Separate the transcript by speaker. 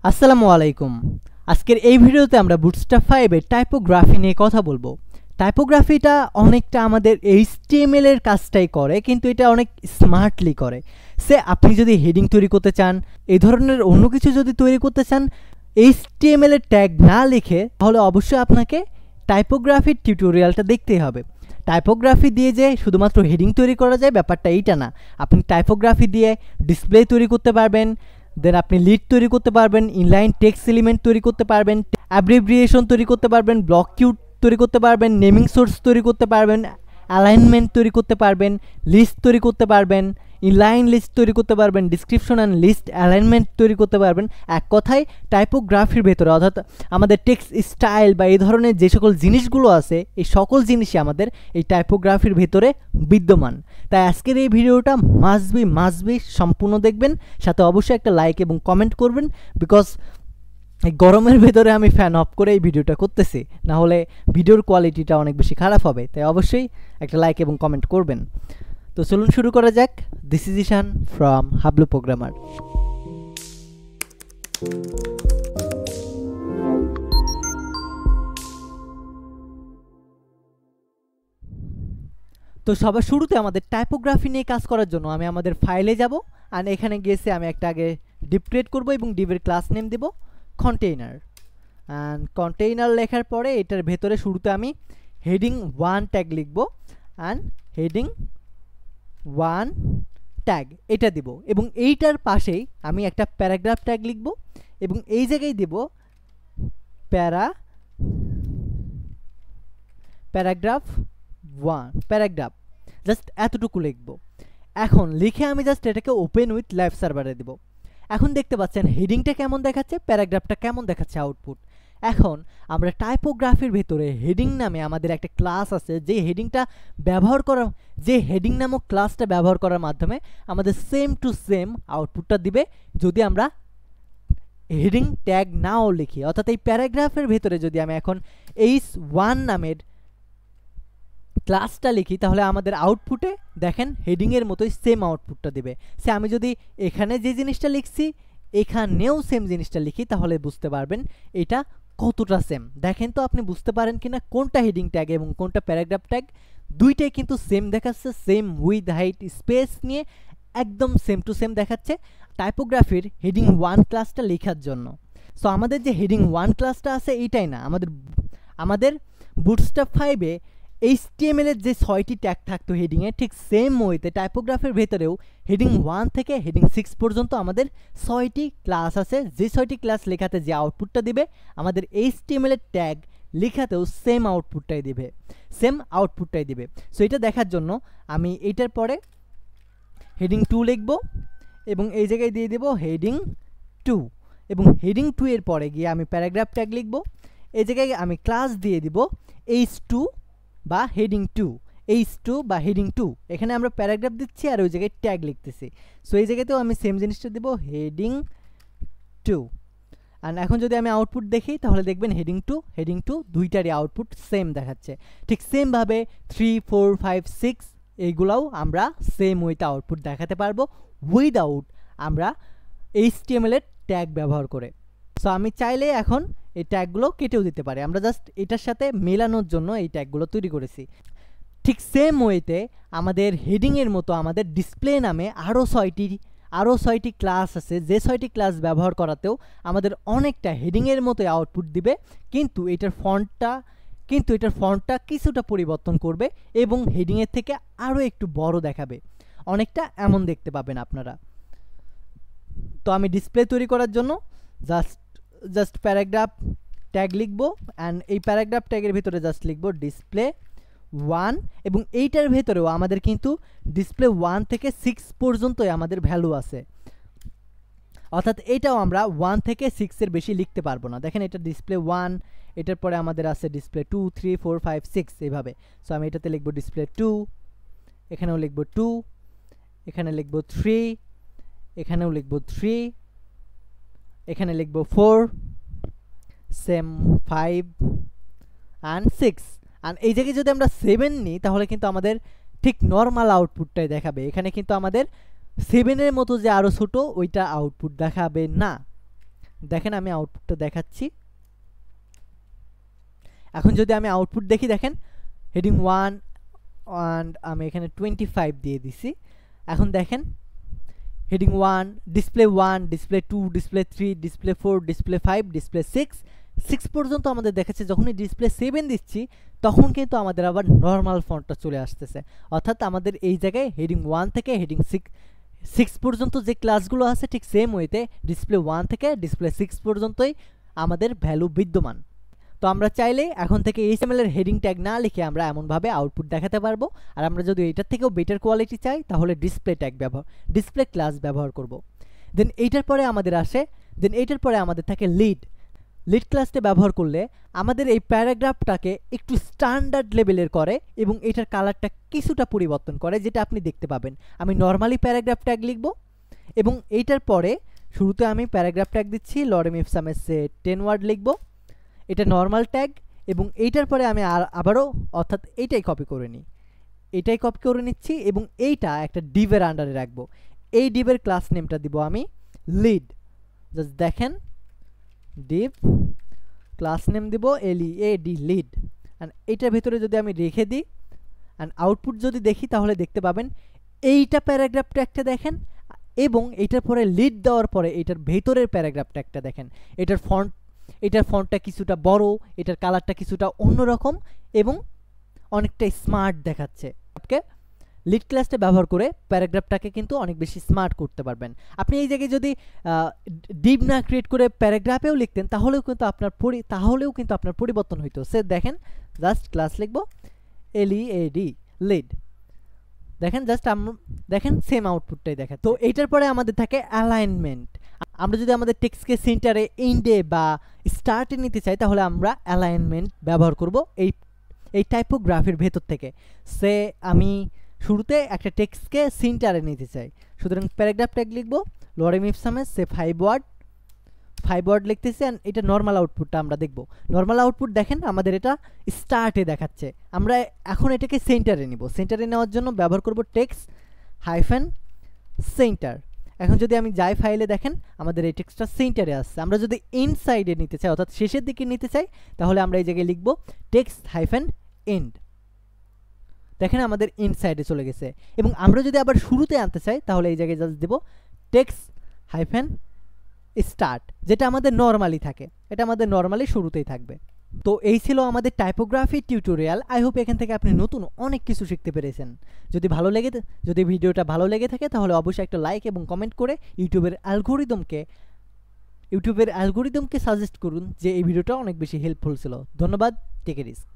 Speaker 1: আসসালামু আলাইকুম। আজকের এই ভিডিওতে আমরা বুটস্ট্র্যাপ 5 এর টাইপোগ্রাফি নিয়ে কথা বলবো। টাইপোগ্রাফিটা অনেকটা আমাদের এইচটিএমএল এর কাজটাই করে, কিন্তু এটা অনেক স্মার্টলি করে। আপনি যদি হেডিং তৈরি করতে চান, এই ধরনের অন্য কিছু যদি তৈরি করতে চান, এইচটিএমএল এর ট্যাগ না লিখে, তাহলে অবশ্যই আপনাকে টাইপোগ্রাফির টিউটোরিয়ালটা দেখতেই হবে। টাইপোগ্রাফি দিয়ে যে শুধুমাত্র হেডিং তৈরি করা যায় ব্যাপারটা এইটা না। আপনি টাইপোগ্রাফি দিয়ে ডিসপ্লে তৈরি করতে পারবেন, দেন আপনি লিড তৈরি করতে পারবেন, ইনলাইন টেক্সট এলিমেন্ট তৈরি করতে পারবেন, অ্যাব্রিভিয়েশন তৈরি করতে পারবেন, ব্লক কিউ তৈরি করতে পারবেন, নেমিং সোর্স তৈরি করতে পারবেন, অ্যালাইনমেন্ট তৈরি করতে পারবেন, লিস্ট তৈরি করতে পারবেন, ইনলাইন লিস্ট তৈরি করতে পারবেন, ডিসক্রিপশন অ্যান্ড লিস্ট অ্যালাইনমেন্ট তৈরি করতে পারবেন। এক কথায় টাইপোগ্রাফির ভেতরে, অর্থাৎ আমাদের টেক্সট স্টাইল বা এই ধরনের যে সকল জিনিসগুলো আছে, এই সকল জিনিসই আমাদের এই টাইপোগ্রাফির ভেতরে বিদ্যমান। তাই আজকের এই ভিডিওটা মাস্ট বি সম্পূর্ণ দেখবেন, সাথে অবশ্যই একটা লাইক এবং কমেন্ট করবেন, বিকজ এই গরমের ভেতরে আমি ফ্যান অফ করে এই ভিডিওটা করতেছি, না হলে ভিডিওর কোয়ালিটিটা অনেক বেশি খারাপ হবে। তাই অবশ্যই একটা লাইক এবং কমেন্ট করবেন। তো চলুন শুরু করা যাক। This is Ishan from Hablu programmer. তো সবার শুরুতে আমাদের টাইপোগ্রাফি নিয়ে কাজ করার জন্য আমি আমাদের ফাইলে যাব, আর এখানে গিয়েছে আমি একটা আগে ডিভ ক্রিয়েট করবো এবং ডিভের ক্লাস নেম দেব কন্টেইনার। অ্যান্ড কন্টেইনার লেখার পরে এটার ভেতরে শুরুতে আমি হেডিং 1 ট্যাগ লিখব, অ্যান্ড হেডিং 1 ট্যাগ এটা দিব, এবং এইটার পাশেই আমি একটা প্যারাগ্রাফ ট্যাগ লিখব, এবং এই জায়গায় দেব প্যারাগ্রাফ 1 প্যারাগ্রাফ, জাস্ট এতটুকু লিখব। এখন লিখে আমি জাস্ট এটাকে ওপেন উইথ লাইভ সার্ভারে দেব। এখন দেখতে পাচ্ছেন হেডিংটা কেমন দেখাচ্ছে, প্যারাগ্রাফটা কেমন দেখাচ্ছে আউটপুট। এখন আমরা টাইপোগ্রাফির ভেতরে হেডিং নামে আমাদের একটা ক্লাস আছে, যে হেডিং নামক ক্লাসটা ব্যবহার করার মাধ্যমে আমাদের সেম টু সেম আউটপুটটা দিবে যদি আমরা হেডিং ট্যাগ নাও লিখি। অর্থাৎ এই প্যারাগ্রাফের ভেতরে যদি আমি এখন h1 নামের ক্লাসটা লিখি, তাহলে আমাদের আউটপুটে দেখেন হেডিংয়ের মতোই সেম আউটপুটটা দেবে। আমি যদি এখানে যে জিনিসটা লিখছি এখানেও সেম জিনিসটা লিখি, তাহলে বুঝতে পারবেন এটা কতটা সেম। দেখেন তো আপনি বুঝতে পারেন কিনা কোনটা হেডিং ট্যাগ এবং কোনটা প্যারাগ্রাফ ট্যাগ। দুইটাই কিন্তু সেম দেখাচ্ছে, সেম উইথ হাইট স্পেস নিয়ে একদম সেম টু সেম দেখাচ্ছে টাইপোগ্রাফির হেডিং 1 ক্লাসটা লেখার জন্য। আমাদের যে হেডিং 1 ক্লাসটা আছে এইটাই না, আমাদের বুটস্ট্র্যাপ 5 এ HTML এর যে 6টি ট্যাগ থাকতো হেডিংয়ে, ঠিক সেম ওয়েতে টাইপোগ্রাফির ভেতরেও হেডিং 1 থেকে হেডিং 6 পর্যন্ত আমাদের 6টি ক্লাস আছে। যে 6টি ক্লাস লেখাতে যে আউটপুটটা দিবে, আমাদের HTML এর ট্যাগ লেখাতেও সেম আউটপুটটাই দিবে। এটা দেখার জন্য আমি এইটার পরে হেডিং 2 লিখব, এবং এই জায়গায় দিয়ে দেব হেডিং 2, এবং হেডিং 2 এর পরে গিয়ে আমি প্যারাগ্রাফ ট্যাগ লিখব। এই জায়গায় আমি ক্লাস দিয়ে দিব h2 বা হেডিং 2, এখানে আমরা প্যারাগ্রাফ দিচ্ছি আর ওই জায়গায় ট্যাগ লিখতেছি। এই জায়গাতেও আমি সেম জিনিসটা দেব হেডিং 2। অ্যান্ড এখন যদি আমি আউটপুট দেখি, তাহলে দেখবেন হেডিং 2 দুইটারই আউটপুট সেম দেখাচ্ছে। ঠিক সেমভাবে 3, 4, 5, 6 এইগুলাও আমরা সেম ওয়েতে আউটপুট দেখাতে পারবো উইদাউট আমরা HTML এর ট্যাগ ব্যবহার করে। আমি চাইলে এখন এই ট্যাগগুলো কেটেও দিতে পারি, আমরা জাস্ট এটার সাথে মেলানোর জন্য এই ট্যাগগুলো তৈরি করেছি। ঠিক সেম ওয়েতে আমাদের হেডিংয়ের মতো আমাদের ডিসপ্লে নামে আরও 6টি ক্লাস আছে, যে 6টি ক্লাস ব্যবহার করাতেও আমাদের অনেকটা হেডিংয়ের মতো আউটপুট দিবে, কিন্তু এটার ফন্টটা কিছুটা পরিবর্তন করবে এবং হেডিংয়ের থেকে আরও একটু বড় দেখাবে, অনেকটা এমন দেখতে পাবেন আপনারা। তো আমি ডিসপ্লে তৈরি করার জন্য জাস্ট প্যারাগ্রাফ ট্যাগ লিখব, অ্যান্ড এই প্যারাগ্রাফ ট্যাগের ভিতরে জাস্ট লিখব ডিসপ্লে 1, এবং এইটার ভেতরেও আমাদের কিন্তু ডিসপ্লে 1 থেকে 6 পর্যন্তই আমাদের ভ্যালু আছে। অর্থাৎ এটাও আমরা 1 থেকে 6 এর বেশি লিখতে পারবো না। দেখেন এটা ডিসপ্লে 1, এটার পরে আমাদের আছে ডিসপ্লে 2, 3, 4, 5, 6 এইভাবে। আমি এটাতে লিখব ডিসপ্লে 2, এখানেও লিখব 2, এখানে লিখব 3, এখানেও লিখব 3, এখানে লিখব 4, সেম 5 অ্যান্ড 6। আর এই জায়গায় যদি আমরা 7 নিই, তাহলে কিন্তু আমাদের ঠিক নর্মাল আউটপুটটাই দেখাবে। এখানে কিন্তু আমাদের 7 এর মতো যে আরও ছোট ওইটা আউটপুট দেখাবে না। দেখেন আমি আউটপুটটা দেখাচ্ছি। এখন যদি আমি আউটপুট দেখি, দেখেন হেডিং 1 and আমি এখানে 25 দিয়ে দিছি। এখন দেখেন heading 1, display 1, display 2, display 3, display 4, display 5, display 6 পর্যন্ত আমাদের দেখাচ্ছে। যখনই ডিসপ্লে 7 দিচ্ছি তখন কিন্তু আমাদের আবার নর্মাল ফন্টটা চলে আসতেছে। অর্থাৎ আমাদের এই জায়গায় হেডিং 1 থেকে হেডিং 6 পর্যন্ত যে ক্লাসগুলো আছে ঠিক সেম ওয়েতে ডিসপ্লে 1 থেকে ডিসপ্লে 6 পর্যন্তই আমাদের ভ্যালু বিদ্যমান। তো আমরা চাইলে এখন থেকে HTML এর হেডিং ট্যাগ না লিখে আমরা এমনভাবে আউটপুট দেখাতে পারবো। আর আমরা যদি এটার থেকেও বেটার কোয়ালিটি চাই তাহলে ডিসপ্লে ক্লাস ব্যবহার করব। দেন এইটার পরে আমাদের থাকে লিড ক্লাসটা ব্যবহার করলে আমাদের এই প্যারাগ্রাফটাকে একটু স্ট্যান্ডার্ড লেভেলের করে এবং এটার কালারটা কিছুটা পরিবর্তন করে, যেটা আপনি দেখতে পাবেন। আমি নর্মালি প্যারাগ্রাফ ট্যাগ লিখব এবং এইটার পরে শুরুতে আমি প্যারাগ্রাফ ট্যাগ দিচ্ছি, লরেম ইফসামেসে 10 ওয়ার্ড লিখব, এটা নর্মাল ট্যাগ। এবং এইটার পরে আমি আবারও অর্থাৎ এটাই কপি করে নিচ্ছি এবং এইটা একটা ডিভের আন্ডারে রাখবো। এই ডিভের ক্লাস নেমটা দিব আমি লিড। জাস্ট দেখেন ডিভ ক্লাস নেম দিব LEAD লিড। অ্যান্ড এইটার ভিতরে যদি আমি রেখে দিই অ্যান্ড আউটপুট যদি দেখি তাহলে দেখতে পাবেন এইটা প্যারাগ্রাফ ট্যাগটা দেখেন এবং এইটার পরে লিড দেওয়ার পরে এইটার ভেতরের প্যারাগ্রাফ ট্যাগটা দেখেন। এটার ফন্টটা কিছুটা বড়, এটার কালারটা কিছুটা অন্যরকম এবং অনেকটাই স্মার্ট দেখাচ্ছে। আপনি লিড ক্লাসটা ব্যবহার করে প্যারাগ্রাফটাকে কিন্তু অনেক বেশি স্মার্ট করতে পারবেন। আপনি এই জায়গায় যদি ডিভ না ক্রিয়েট করে প্যারাগ্রাফেও লিখতেন তাহলেও কিন্তু আপনার পরিবর্তন হইতো। সে দেখেন জাস্ট ক্লাস লিখব LEAD লিড। দেখেন দেখেন সেম আউটপুটটাই দেখেন। তো এইটার পরে আমাদের থাকে অ্যালাইনমেন্ট। আমরা যদি আমাদের টেক্সটকে সেন্টারে, এন্ডে বা স্টার্টে নিতে চাই তাহলে আমরা অ্যালাইনমেন্ট ব্যবহার করব এই টাইপোগ্রাফির ভেতর থেকে। সে আমি শুরুতে একটা টেক্সটকে সেন্টারে নিতে চাই, সুতরাং প্যারাগ্রাফ ট্যাগ লিখব, লরেম ইফসামেস সে 5 ওয়ার্ড লিখতেছি। অ্যান্ড এটা নর্মাল আউটপুটটা আমরা দেখব। নর্মাল আউটপুট দেখেন আমাদের এটা স্টার্টে দেখাচ্ছে। আমরা এখন এটাকে সেন্টারে নিব। সেন্টারে নেওয়ার জন্য ব্যবহার করব টেক্সট হাইফেন সেন্টার। এখন যদি আমি যাই ফাইলে দেখেন আমাদের এই টেক্সটটা সেন্টারে আসছে। আমরা যদি ইনসাইডে নিতে চাই অর্থাৎ শেষের দিকে নিতে চাই তাহলে আমরা এই জায়গায় লিখব টেক্সট হাইফেন এন্ড। দেখেন আমাদের ইনসাইডে চলে গেছে। এবং আমরা যদি আবার শুরুতে আনতে চাই তাহলে এই জায়গায় জাস্ট দেব টেক্সট হাইফেন স্টার্ট, যেটা আমাদের নর্মালি থাকে। এটা আমাদের নর্মালি শুরুতেই থাকবে। তো এই ছিল আমাদের টাইপোগ্রাফি টিউটোরিয়াল। আই হোপ এখান থেকে আপনি নতুন অনেক কিছু শিখতে পেরেছেন। যদি ভিডিওটা ভালো লেগে থাকে তাহলে অবশ্যই একটা লাইক এবং কমেন্ট করে ইউটিউবের অ্যালগোরিদমকে সাজেস্ট করুন যে এই ভিডিওটা অনেক বেশি হেল্পফুল ছিল। ধন্যবাদ। Take a risk.